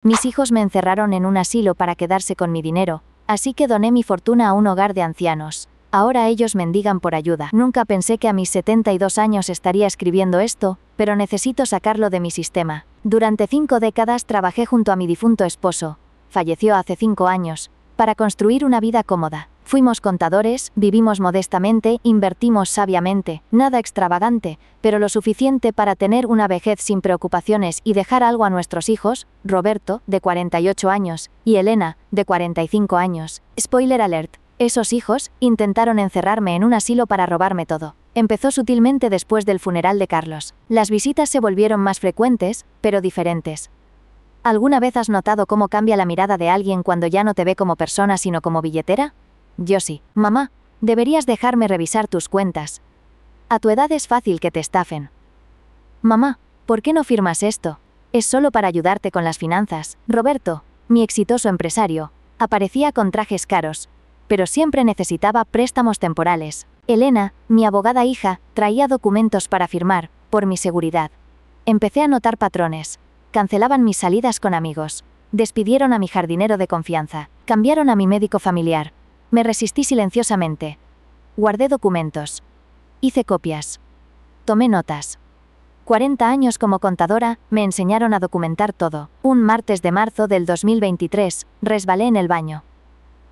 Mis hijos me encerraron en un asilo para quedarse con mi dinero, así que doné mi fortuna a un hogar de ancianos. Ahora ellos mendigan por ayuda. Nunca pensé que a mis 72 años estaría escribiendo esto, pero necesito sacarlo de mi sistema. Durante 5 décadas trabajé junto a mi difunto esposo, falleció hace 5 años, para construir una vida cómoda. Fuimos contadores, vivimos modestamente, invertimos sabiamente, nada extravagante, pero lo suficiente para tener una vejez sin preocupaciones y dejar algo a nuestros hijos, Roberto, de 48 años, y Elena, de 45 años. Spoiler alert, esos hijos intentaron encerrarme en un asilo para robarme todo. Empezó sutilmente después del funeral de Carlos. Las visitas se volvieron más frecuentes, pero diferentes. ¿Alguna vez has notado cómo cambia la mirada de alguien cuando ya no te ve como persona sino como billetera? Yo sí. Mamá, deberías dejarme revisar tus cuentas. A tu edad es fácil que te estafen. Mamá, ¿por qué no firmas esto? Es solo para ayudarte con las finanzas. Roberto, mi exitoso empresario, aparecía con trajes caros, pero siempre necesitaba préstamos temporales. Elena, mi abogada hija, traía documentos para firmar, por mi seguridad. Empecé a notar patrones. Cancelaban mis salidas con amigos. Despidieron a mi jardinero de confianza. Cambiaron a mi médico familiar. Me resistí silenciosamente. Guardé documentos. Hice copias. Tomé notas. 40 años como contadora, me enseñaron a documentar todo. Un martes de marzo del 2023, resbalé en el baño.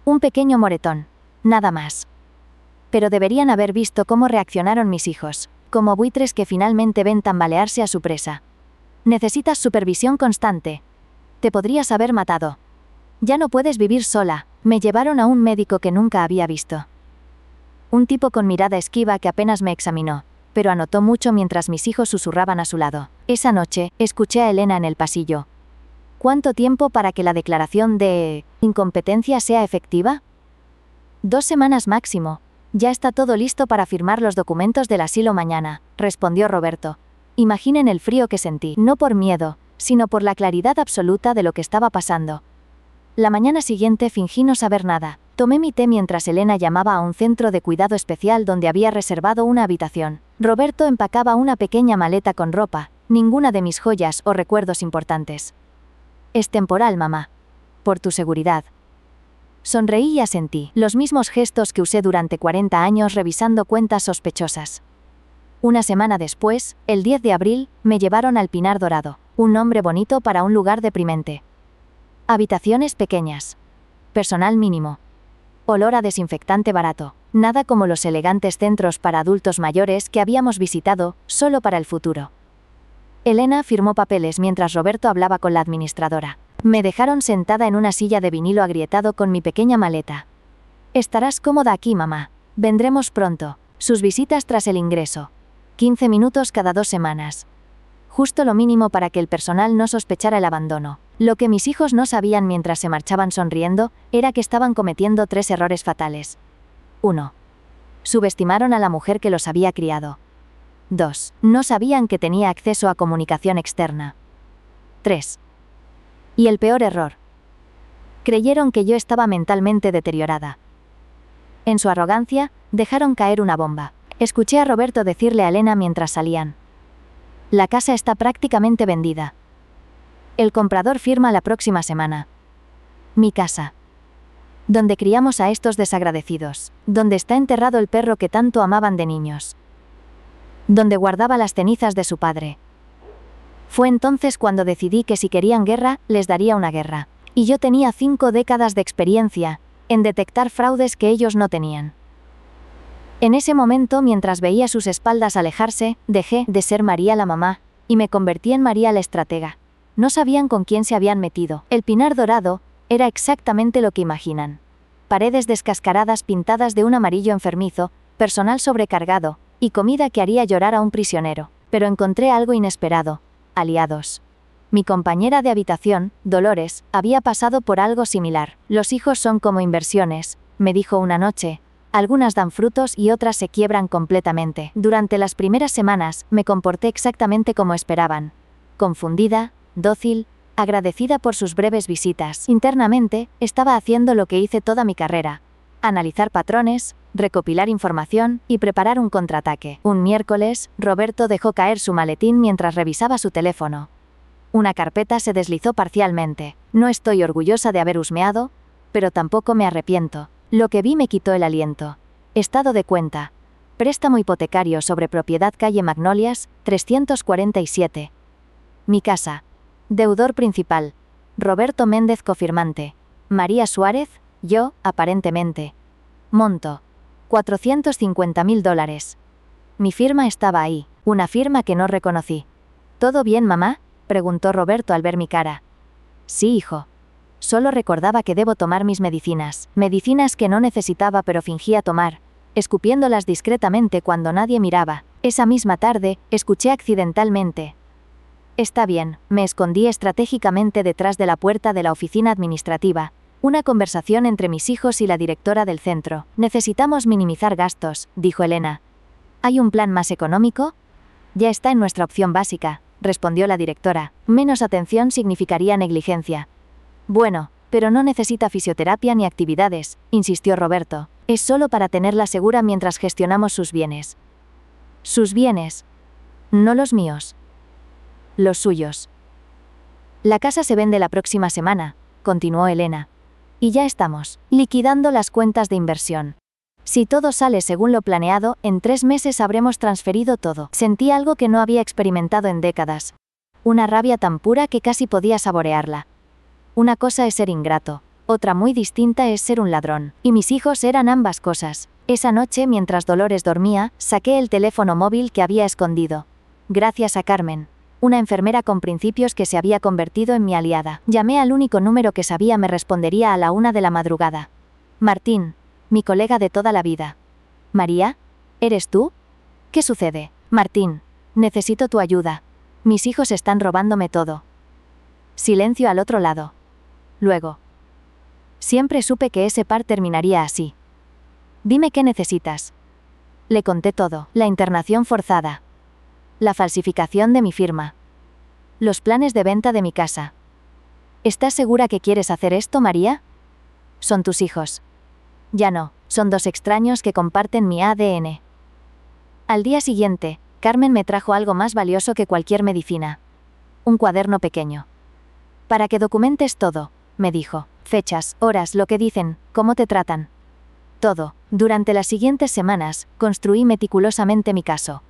Un pequeño moretón. Nada más. Pero deberían haber visto cómo reaccionaron mis hijos, como buitres que finalmente ven tambalearse a su presa. Necesitas supervisión constante. Te podrías haber matado. Ya no puedes vivir sola. Me llevaron a un médico que nunca había visto. Un tipo con mirada esquiva que apenas me examinó, pero anotó mucho mientras mis hijos susurraban a su lado. Esa noche, escuché a Elena en el pasillo. ¿Cuánto tiempo para que la declaración de incompetencia sea efectiva? 2 semanas máximo. Ya está todo listo para firmar los documentos del asilo mañana, respondió Roberto. Imaginen el frío que sentí, no por miedo, sino por la claridad absoluta de lo que estaba pasando. La mañana siguiente fingí no saber nada. Tomé mi té mientras Elena llamaba a un centro de cuidado especial donde había reservado una habitación. Roberto empacaba una pequeña maleta con ropa, ninguna de mis joyas o recuerdos importantes. Es temporal, mamá. Por tu seguridad. Sonreí y asentí, los mismos gestos que usé durante 40 años revisando cuentas sospechosas. Una semana después, el 10 de abril, me llevaron al Pinar Dorado, un nombre bonito para un lugar deprimente. Habitaciones pequeñas. Personal mínimo. Olor a desinfectante barato. Nada como los elegantes centros para adultos mayores que habíamos visitado, solo para el futuro. Elena firmó papeles mientras Roberto hablaba con la administradora. Me dejaron sentada en una silla de vinilo agrietado con mi pequeña maleta. Estarás cómoda aquí, mamá. Vendremos pronto. Sus visitas tras el ingreso. 15 minutos cada 2 semanas. Justo lo mínimo para que el personal no sospechara el abandono. Lo que mis hijos no sabían mientras se marchaban sonriendo, era que estaban cometiendo 3 errores fatales. 1. Subestimaron a la mujer que los había criado. 2. No sabían que tenía acceso a comunicación externa. 3. Y el peor error. Creyeron que yo estaba mentalmente deteriorada. En su arrogancia, dejaron caer una bomba. Escuché a Roberto decirle a Elena mientras salían. La casa está prácticamente vendida. El comprador firma la próxima semana. Mi casa. Donde criamos a estos desagradecidos. Donde está enterrado el perro que tanto amaban de niños. Donde guardaba las cenizas de su padre. Fue entonces cuando decidí que si querían guerra, les daría una guerra. Y yo tenía 5 décadas de experiencia en detectar fraudes que ellos no tenían. En ese momento, mientras veía sus espaldas alejarse, dejé de ser María la mamá, y me convertí en María la estratega. No sabían con quién se habían metido. El Pinar Dorado era exactamente lo que imaginan. Paredes descascaradas pintadas de un amarillo enfermizo, personal sobrecargado, y comida que haría llorar a un prisionero. Pero encontré algo inesperado. Aliados. Mi compañera de habitación, Dolores, había pasado por algo similar. Los hijos son como inversiones, me dijo una noche. Algunas dan frutos y otras se quiebran completamente. Durante las primeras semanas, me comporté exactamente como esperaban. Confundida, dócil, agradecida por sus breves visitas. Internamente, estaba haciendo lo que hice toda mi carrera. Analizar patrones, recopilar información y preparar un contraataque. Un miércoles, Roberto dejó caer su maletín mientras revisaba su teléfono. Una carpeta se deslizó parcialmente. No estoy orgullosa de haber husmeado, pero tampoco me arrepiento. Lo que vi me quitó el aliento. Estado de cuenta. Préstamo hipotecario sobre propiedad calle Magnolias, 347. Mi casa. Deudor principal. Roberto Méndez cofirmante. María Suárez, yo, aparentemente. Monto. $450.000. Mi firma estaba ahí, una firma que no reconocí. ¿Todo bien, mamá?, preguntó Roberto al ver mi cara. Sí, hijo. Solo recordaba que debo tomar mis medicinas. Medicinas que no necesitaba pero fingía tomar, escupiéndolas discretamente cuando nadie miraba. Esa misma tarde, escuché accidentalmente. Está bien, me escondí estratégicamente detrás de la puerta de la oficina administrativa. Una conversación entre mis hijos y la directora del centro. Necesitamos minimizar gastos, dijo Elena. ¿Hay un plan más económico? Ya está en nuestra opción básica, respondió la directora. Menos atención significaría negligencia. Bueno, pero no necesita fisioterapia ni actividades, insistió Roberto. Es solo para tenerla segura mientras gestionamos sus bienes. Sus bienes. No los míos. Los suyos. La casa se vende la próxima semana, continuó Elena. Y ya estamos liquidando las cuentas de inversión. Si todo sale según lo planeado, en 3 meses habremos transferido todo. Sentí algo que no había experimentado en décadas. Una rabia tan pura que casi podía saborearla. Una cosa es ser ingrato, otra muy distinta es ser un ladrón. Y mis hijos eran ambas cosas. Esa noche, mientras Dolores dormía, saqué el teléfono móvil que había escondido. Gracias a Carmen, una enfermera con principios que se había convertido en mi aliada. Llamé al único número que sabía me respondería a la 1 de la madrugada. Martín, mi colega de toda la vida. María, ¿eres tú? ¿Qué sucede? Martín, necesito tu ayuda. Mis hijos están robándome todo. Silencio al otro lado. Luego. Siempre supe que ese par terminaría así. Dime qué necesitas. Le conté todo. La internación forzada. La falsificación de mi firma. Los planes de venta de mi casa. ¿Estás segura que quieres hacer esto, María? Son tus hijos. Ya no, son 2 extraños que comparten mi ADN. Al día siguiente, Carmen me trajo algo más valioso que cualquier medicina. Un cuaderno pequeño. Para que documentes todo, me dijo. Fechas, horas, lo que dicen, cómo te tratan. Todo. Durante las siguientes semanas, construí meticulosamente mi caso.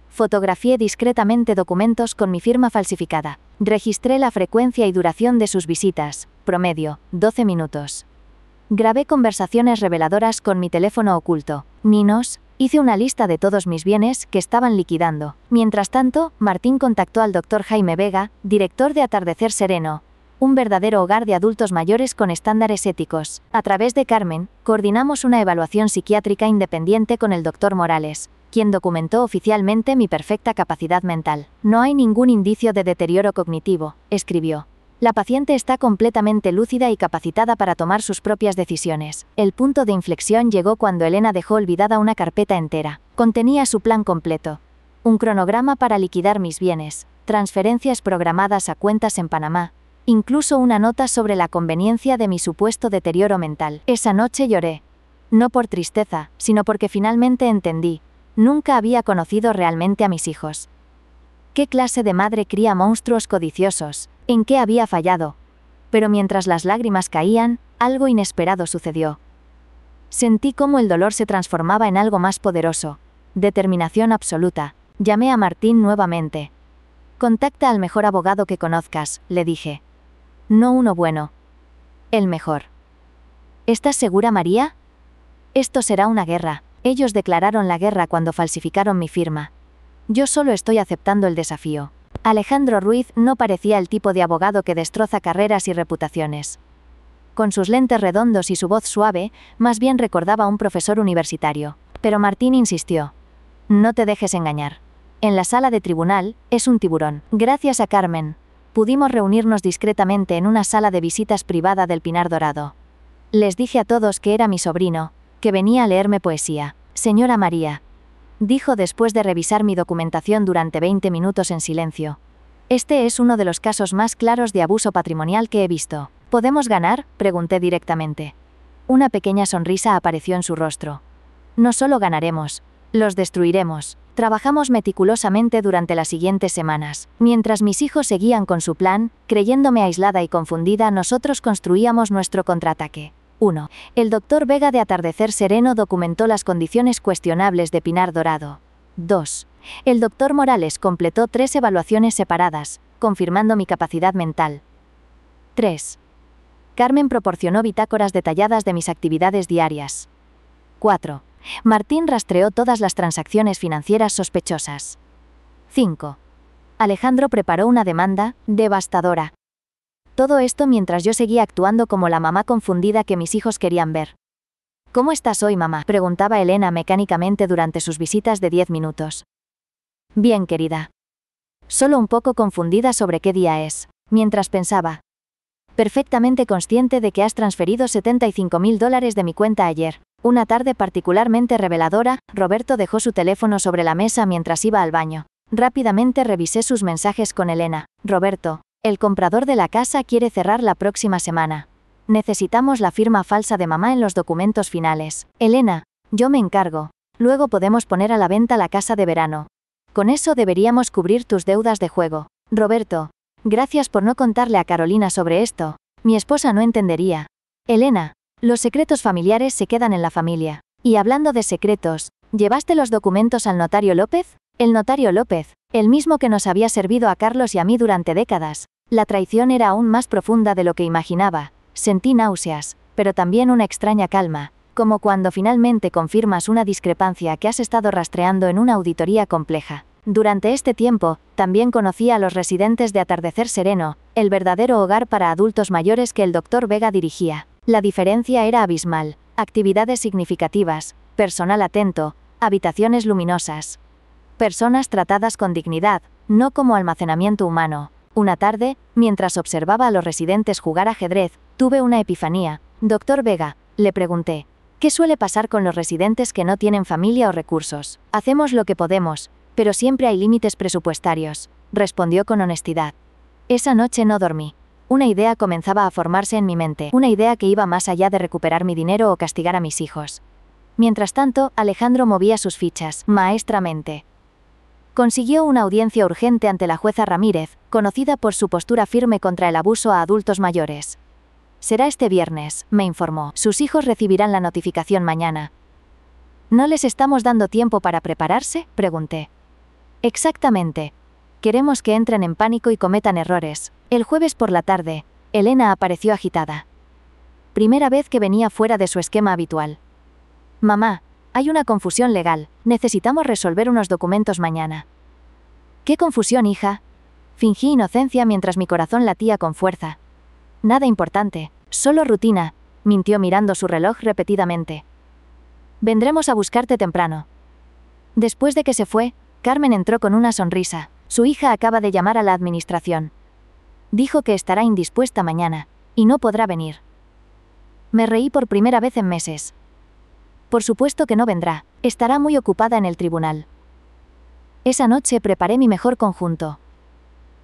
Fotografié discretamente documentos con mi firma falsificada. Registré la frecuencia y duración de sus visitas, promedio, 12 minutos. Grabé conversaciones reveladoras con mi teléfono oculto. Ninos, hice una lista de todos mis bienes que estaban liquidando. Mientras tanto, Martín contactó al Dr. Jaime Vega, director de Atardecer Sereno, un verdadero hogar de adultos mayores con estándares éticos. A través de Carmen, coordinamos una evaluación psiquiátrica independiente con el Dr. Morales, quien documentó oficialmente mi perfecta capacidad mental. No hay ningún indicio de deterioro cognitivo, escribió. La paciente está completamente lúcida y capacitada para tomar sus propias decisiones. El punto de inflexión llegó cuando Elena dejó olvidada una carpeta entera. Contenía su plan completo. Un cronograma para liquidar mis bienes, transferencias programadas a cuentas en Panamá, incluso una nota sobre la conveniencia de mi supuesto deterioro mental. Esa noche lloré. No por tristeza, sino porque finalmente entendí. Nunca había conocido realmente a mis hijos. ¿Qué clase de madre cría monstruos codiciosos? ¿En qué había fallado? Pero mientras las lágrimas caían, algo inesperado sucedió. Sentí cómo el dolor se transformaba en algo más poderoso. Determinación absoluta. Llamé a Martín nuevamente. Contacta al mejor abogado que conozcas, le dije. No uno bueno. El mejor. ¿Estás segura, María? Esto será una guerra. Ellos declararon la guerra cuando falsificaron mi firma. Yo solo estoy aceptando el desafío. Alejandro Ruiz no parecía el tipo de abogado que destroza carreras y reputaciones. Con sus lentes redondos y su voz suave, más bien recordaba a un profesor universitario. Pero Martín insistió. No te dejes engañar. En la sala de tribunal, es un tiburón. Gracias a Carmen, pudimos reunirnos discretamente en una sala de visitas privada del Pinar Dorado. Les dije a todos que era mi sobrino, que venía a leerme poesía. Señora María, dijo después de revisar mi documentación durante 20 minutos en silencio. Este es uno de los casos más claros de abuso patrimonial que he visto. ¿Podemos ganar?, pregunté directamente. Una pequeña sonrisa apareció en su rostro. No solo ganaremos, los destruiremos. Trabajamos meticulosamente durante las siguientes semanas. Mientras mis hijos seguían con su plan, creyéndome aislada y confundida, nosotros construíamos nuestro contraataque. 1. El Dr. Vega de Atardecer Sereno documentó las condiciones cuestionables de Pinar Dorado. 2. El Dr. Morales completó 3 evaluaciones separadas, confirmando mi capacidad mental. 3. Carmen proporcionó bitácoras detalladas de mis actividades diarias. 4. Martín rastreó todas las transacciones financieras sospechosas. 5. Alejandro preparó una demanda devastadora. Todo esto mientras yo seguía actuando como la mamá confundida que mis hijos querían ver. ¿Cómo estás hoy, mamá?, preguntaba Elena mecánicamente durante sus visitas de 10 minutos. Bien, querida. Solo un poco confundida sobre qué día es, mientras pensaba. Perfectamente consciente de que has transferido $75.000 de mi cuenta ayer. Una tarde particularmente reveladora, Roberto dejó su teléfono sobre la mesa mientras iba al baño. Rápidamente revisé sus mensajes con Elena. Roberto, el comprador de la casa quiere cerrar la próxima semana. Necesitamos la firma falsa de mamá en los documentos finales. Elena, yo me encargo. Luego podemos poner a la venta la casa de verano. Con eso deberíamos cubrir tus deudas de juego. Roberto, gracias por no contarle a Carolina sobre esto. Mi esposa no entendería. Elena, los secretos familiares se quedan en la familia. Y hablando de secretos, ¿llevaste los documentos al notario López? El notario López, el mismo que nos había servido a Carlos y a mí durante décadas. La traición era aún más profunda de lo que imaginaba. Sentí náuseas, pero también una extraña calma, como cuando finalmente confirmas una discrepancia que has estado rastreando en una auditoría compleja. Durante este tiempo, también conocí a los residentes de Atardecer Sereno, el verdadero hogar para adultos mayores que el Dr. Vega dirigía. La diferencia era abismal: actividades significativas, personal atento, habitaciones luminosas. Personas tratadas con dignidad, no como almacenamiento humano. Una tarde, mientras observaba a los residentes jugar ajedrez, tuve una epifanía. Dr. Vega, le pregunté, ¿qué suele pasar con los residentes que no tienen familia o recursos? Hacemos lo que podemos, pero siempre hay límites presupuestarios, respondió con honestidad. Esa noche no dormí. Una idea comenzaba a formarse en mi mente, una idea que iba más allá de recuperar mi dinero o castigar a mis hijos. Mientras tanto, Alejandro movía sus fichas, maestramente. Consiguió una audiencia urgente ante la jueza Ramírez, conocida por su postura firme contra el abuso a adultos mayores. Será este viernes, me informó. Sus hijos recibirán la notificación mañana. ¿No les estamos dando tiempo para prepararse?, pregunté. Exactamente. Queremos que entren en pánico y cometan errores. El jueves por la tarde, Elena apareció agitada. Primera vez que venía fuera de su esquema habitual. Mamá, hay una confusión legal, necesitamos resolver unos documentos mañana. ¿Qué confusión, hija? Fingí inocencia mientras mi corazón latía con fuerza. Nada importante, solo rutina, mintió mirando su reloj repetidamente. Vendremos a buscarte temprano. Después de que se fue, Carmen entró con una sonrisa. Su hija acaba de llamar a la administración. Dijo que estará indispuesta mañana, y no podrá venir. Me reí por primera vez en meses. Por supuesto que no vendrá, estará muy ocupada en el tribunal. Esa noche preparé mi mejor conjunto.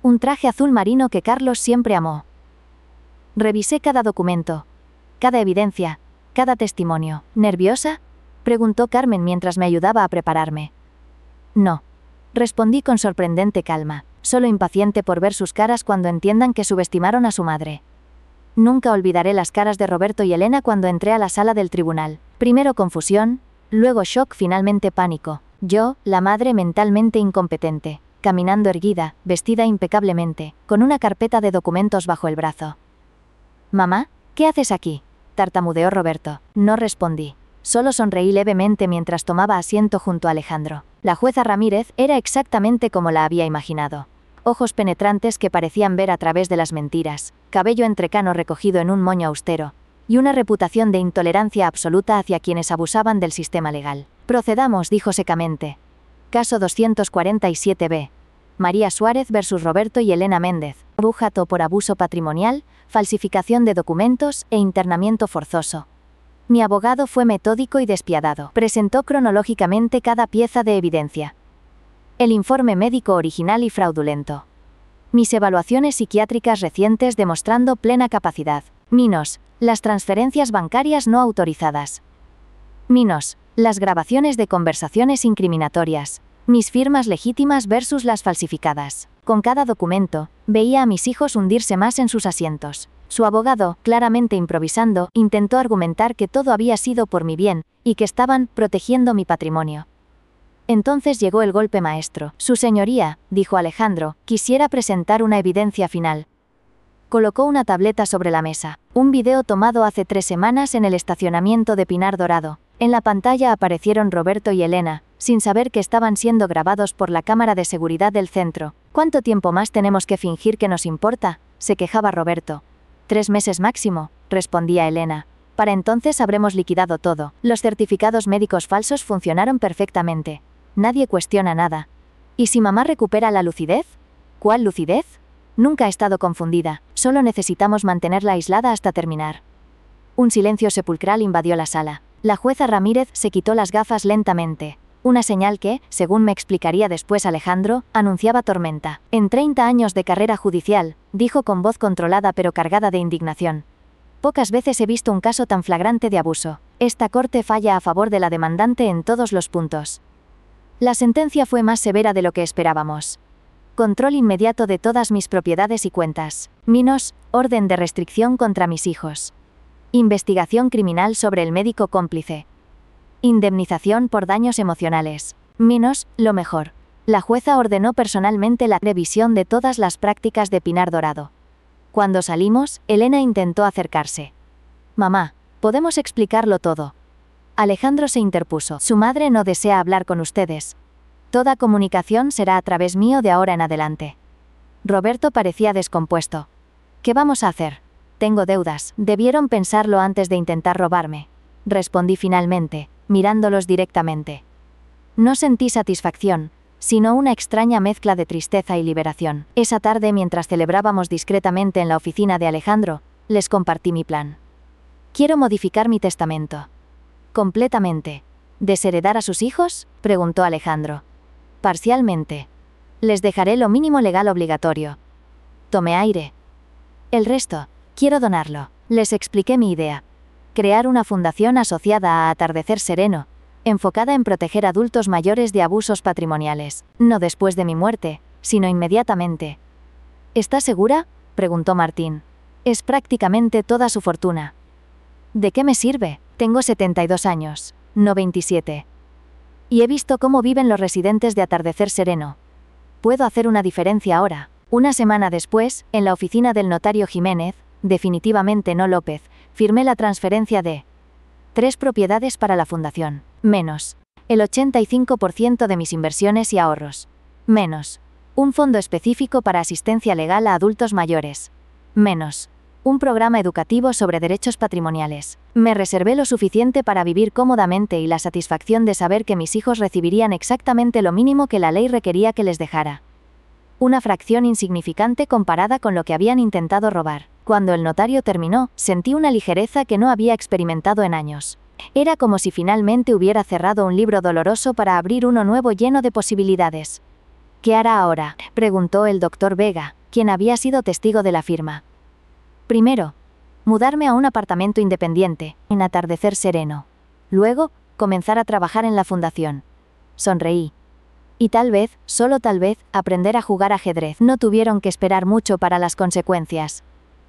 Un traje azul marino que Carlos siempre amó. Revisé cada documento, cada evidencia, cada testimonio. ¿Nerviosa?, preguntó Carmen mientras me ayudaba a prepararme. No. Respondí con sorprendente calma, solo impaciente por ver sus caras cuando entiendan que subestimaron a su madre. Nunca olvidaré las caras de Roberto y Elena cuando entré a la sala del tribunal. Primero confusión, luego shock, finalmente pánico. Yo, la madre mentalmente incompetente, caminando erguida, vestida impecablemente, con una carpeta de documentos bajo el brazo. «Mamá, ¿qué haces aquí?», tartamudeó Roberto. No respondí. Solo sonreí levemente mientras tomaba asiento junto a Alejandro. La jueza Ramírez era exactamente como la había imaginado. Ojos penetrantes que parecían ver a través de las mentiras, cabello entrecano recogido en un moño austero, y una reputación de intolerancia absoluta hacia quienes abusaban del sistema legal. Procedamos, dijo secamente. Caso 247b. María Suárez versus Roberto y Elena Méndez. Brujato por abuso patrimonial, falsificación de documentos e internamiento forzoso. Mi abogado fue metódico y despiadado. Presentó cronológicamente cada pieza de evidencia. El informe médico original y fraudulento. Mis evaluaciones psiquiátricas recientes demostrando plena capacidad. Minos, las transferencias bancarias no autorizadas. Minos, las grabaciones de conversaciones incriminatorias. Mis firmas legítimas versus las falsificadas. Con cada documento, veía a mis hijos hundirse más en sus asientos. Su abogado, claramente improvisando, intentó argumentar que todo había sido por mi bien, y que estaban protegiendo mi patrimonio. Entonces llegó el golpe maestro. Su señoría, dijo Alejandro, quisiera presentar una evidencia final. Colocó una tableta sobre la mesa. Un video tomado hace 3 semanas en el estacionamiento de Pinar Dorado. En la pantalla aparecieron Roberto y Elena, sin saber que estaban siendo grabados por la cámara de seguridad del centro. ¿Cuánto tiempo más tenemos que fingir que nos importa?, se quejaba Roberto. 3 meses máximo, respondía Elena. Para entonces habremos liquidado todo. Los certificados médicos falsos funcionaron perfectamente. Nadie cuestiona nada. ¿Y si mamá recupera la lucidez? ¿Cuál lucidez? Nunca ha estado confundida, solo necesitamos mantenerla aislada hasta terminar. Un silencio sepulcral invadió la sala. La jueza Ramírez se quitó las gafas lentamente. Una señal que, según me explicaría después Alejandro, anunciaba tormenta. En 30 años de carrera judicial, dijo con voz controlada pero cargada de indignación. Pocas veces he visto un caso tan flagrante de abuso. Esta corte falla a favor de la demandante en todos los puntos. La sentencia fue más severa de lo que esperábamos. Control inmediato de todas mis propiedades y cuentas. Minos, orden de restricción contra mis hijos. Investigación criminal sobre el médico cómplice. Indemnización por daños emocionales. Minos, lo mejor. La jueza ordenó personalmente la revisión de todas las prácticas de Pinar Dorado. Cuando salimos, Elena intentó acercarse. Mamá, podemos explicarlo todo. Alejandro se interpuso. Su madre no desea hablar con ustedes. Toda comunicación será a través mío de ahora en adelante. Roberto parecía descompuesto. ¿Qué vamos a hacer? Tengo deudas. Debieron pensarlo antes de intentar robarme. Respondí finalmente, mirándolos directamente. No sentí satisfacción, sino una extraña mezcla de tristeza y liberación. Esa tarde, mientras celebrábamos discretamente en la oficina de Alejandro, les compartí mi plan. Quiero modificar mi testamento. Completamente. ¿Desheredar a sus hijos?, preguntó Alejandro. Parcialmente. Les dejaré lo mínimo legal obligatorio. Tomé aire. El resto, quiero donarlo. Les expliqué mi idea. Crear una fundación asociada a Atardecer Sereno, enfocada en proteger adultos mayores de abusos patrimoniales, no después de mi muerte, sino inmediatamente. ¿Está segura?, preguntó Martín. Es prácticamente toda su fortuna. ¿De qué me sirve? Tengo 72 años, no 27. Y he visto cómo viven los residentes de Atardecer Sereno. Puedo hacer una diferencia ahora. Una semana después, en la oficina del notario Jiménez, definitivamente no López, firmé la transferencia de 3 propiedades para la fundación, menos el 85% de mis inversiones y ahorros, menos un fondo específico para asistencia legal a adultos mayores, menos un programa educativo sobre derechos patrimoniales. Me reservé lo suficiente para vivir cómodamente y la satisfacción de saber que mis hijos recibirían exactamente lo mínimo que la ley requería que les dejara. Una fracción insignificante comparada con lo que habían intentado robar. Cuando el notario terminó, sentí una ligereza que no había experimentado en años. Era como si finalmente hubiera cerrado un libro doloroso para abrir uno nuevo lleno de posibilidades. ¿Qué hará ahora?, preguntó el doctor Vega, quien había sido testigo de la firma. Primero, mudarme a un apartamento independiente, en Atardecer Sereno. Luego, comenzar a trabajar en la fundación. Sonreí. Y tal vez, solo tal vez, aprender a jugar ajedrez. No tuvieron que esperar mucho para las consecuencias.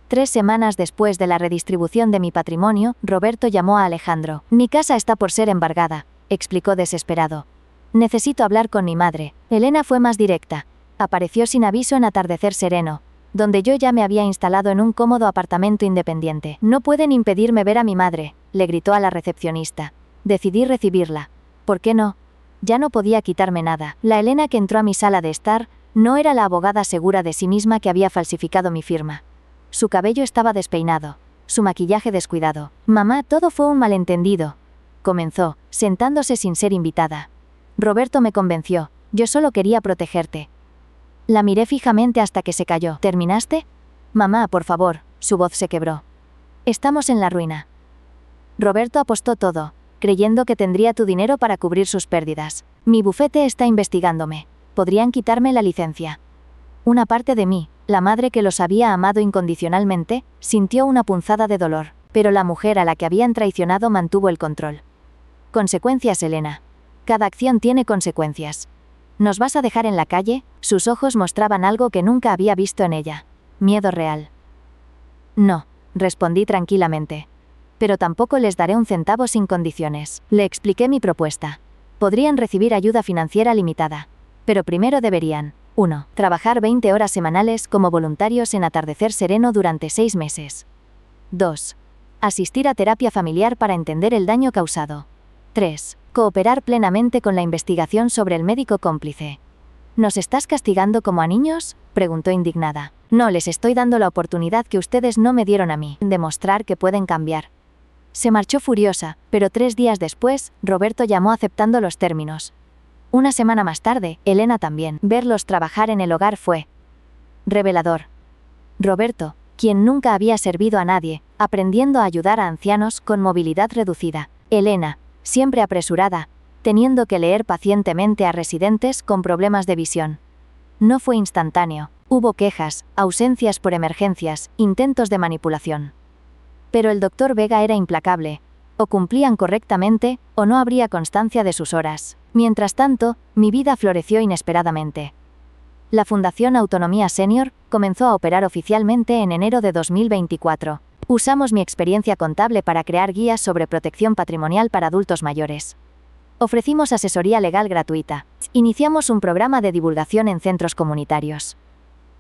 3 semanas después de la redistribución de mi patrimonio, Roberto llamó a Alejandro. Mi casa está por ser embargada, explicó desesperado. Necesito hablar con mi madre. Elena fue más directa. Apareció sin aviso en Atardecer Sereno, donde yo ya me había instalado en un cómodo apartamento independiente. No pueden impedirme ver a mi madre, le gritó a la recepcionista. Decidí recibirla. ¿Por qué no? Ya no podía quitarme nada. La Elena que entró a mi sala de estar, no era la abogada segura de sí misma que había falsificado mi firma. Su cabello estaba despeinado, su maquillaje descuidado. Mamá, todo fue un malentendido, comenzó, sentándose sin ser invitada. Roberto me convenció, yo solo quería protegerte. La miré fijamente hasta que se calló. ¿Terminaste? Mamá, por favor, su voz se quebró. Estamos en la ruina. Roberto apostó todo, creyendo que tendría tu dinero para cubrir sus pérdidas. Mi bufete está investigándome. Podrían quitarme la licencia. Una parte de mí, la madre que los había amado incondicionalmente, sintió una punzada de dolor, pero la mujer a la que habían traicionado mantuvo el control. Consecuencias, Elena. Cada acción tiene consecuencias. ¿Nos vas a dejar en la calle? Sus ojos mostraban algo que nunca había visto en ella. Miedo real. No, respondí tranquilamente. Pero tampoco les daré un centavo sin condiciones. Le expliqué mi propuesta. Podrían recibir ayuda financiera limitada. Pero primero deberían: 1. Trabajar 20 horas semanales como voluntarios en Atardecer Sereno durante 6 meses. 2. Asistir a terapia familiar para entender el daño causado. 3. Cooperar plenamente con la investigación sobre el médico cómplice. ¿Nos estás castigando como a niños?, preguntó indignada. No, les estoy dando la oportunidad que ustedes no me dieron a mí, demostrar que pueden cambiar. Se marchó furiosa, pero 3 días después, Roberto llamó aceptando los términos. Una semana más tarde, Elena también. Verlos trabajar en el hogar fue revelador. Roberto, quien nunca había servido a nadie, aprendiendo a ayudar a ancianos con movilidad reducida. Elena, siempre apresurada, teniendo que leer pacientemente a residentes con problemas de visión. No fue instantáneo. Hubo quejas, ausencias por emergencias, intentos de manipulación. Pero el doctor Vega era implacable. O cumplían correctamente, o no habría constancia de sus horas. Mientras tanto, mi vida floreció inesperadamente. La Fundación Autonomía Senior comenzó a operar oficialmente en enero de 2024. Usamos mi experiencia contable para crear guías sobre protección patrimonial para adultos mayores. Ofrecimos asesoría legal gratuita. Iniciamos un programa de divulgación en centros comunitarios.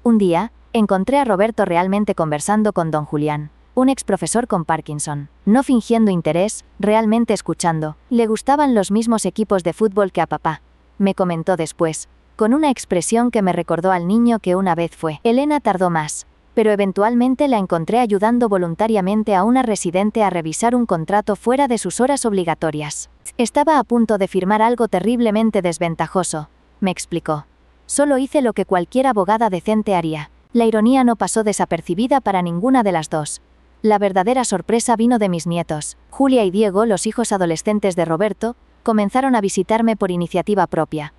Un día, encontré a Roberto realmente conversando con don Julián, un exprofesor con Parkinson. No fingiendo interés, realmente escuchando. Le gustaban los mismos equipos de fútbol que a papá, me comentó después, con una expresión que me recordó al niño que una vez fue. Elena tardó más, pero eventualmente la encontré ayudando voluntariamente a una residente a revisar un contrato fuera de sus horas obligatorias. Estaba a punto de firmar algo terriblemente desventajoso, me explicó. Solo hice lo que cualquier abogada decente haría. La ironía no pasó desapercibida para ninguna de las dos. La verdadera sorpresa vino de mis nietos. Julia y Diego, los hijos adolescentes de Roberto, comenzaron a visitarme por iniciativa propia.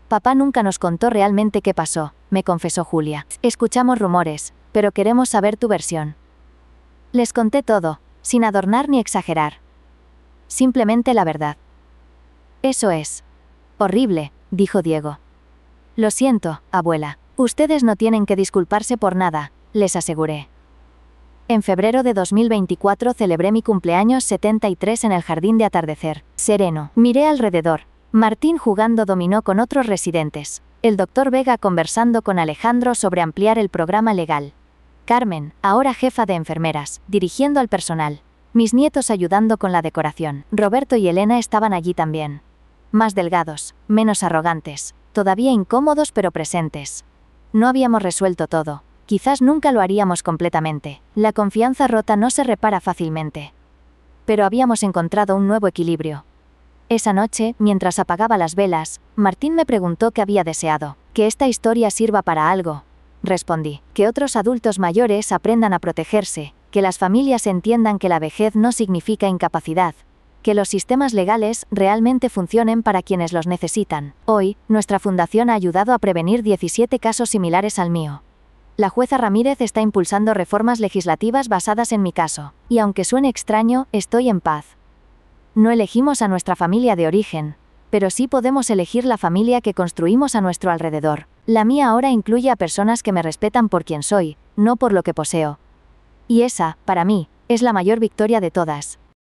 Papá nunca nos contó realmente qué pasó, me confesó Julia. Escuchamos rumores, pero queremos saber tu versión. Les conté todo, sin adornar ni exagerar. Simplemente la verdad. Eso es horrible, dijo Diego. Lo siento, abuela. Ustedes no tienen que disculparse por nada, les aseguré. En febrero de 2024 celebré mi cumpleaños 73 en el jardín de Atardecer Sereno. Miré alrededor. Martín jugando dominó con otros residentes. El doctor Vega conversando con Alejandro sobre ampliar el programa legal. Carmen, ahora jefa de enfermeras, dirigiendo al personal. Mis nietos ayudando con la decoración. Roberto y Elena estaban allí también. Más delgados, menos arrogantes, todavía incómodos pero presentes. No habíamos resuelto todo. Quizás nunca lo haríamos completamente. La confianza rota no se repara fácilmente. Pero habíamos encontrado un nuevo equilibrio. Esa noche, mientras apagaba las velas, Martín me preguntó qué había deseado. Que esta historia sirva para algo. Respondí. Que otros adultos mayores aprendan a protegerse, que las familias entiendan que la vejez no significa incapacidad, que los sistemas legales realmente funcionen para quienes los necesitan. Hoy, nuestra fundación ha ayudado a prevenir 17 casos similares al mío. La jueza Ramírez está impulsando reformas legislativas basadas en mi caso, y aunque suene extraño, estoy en paz. No elegimos a nuestra familia de origen, pero sí podemos elegir la familia que construimos a nuestro alrededor. La mía ahora incluye a personas que me respetan por quien soy, no por lo que poseo. Y esa, para mí, es la mayor victoria de todas.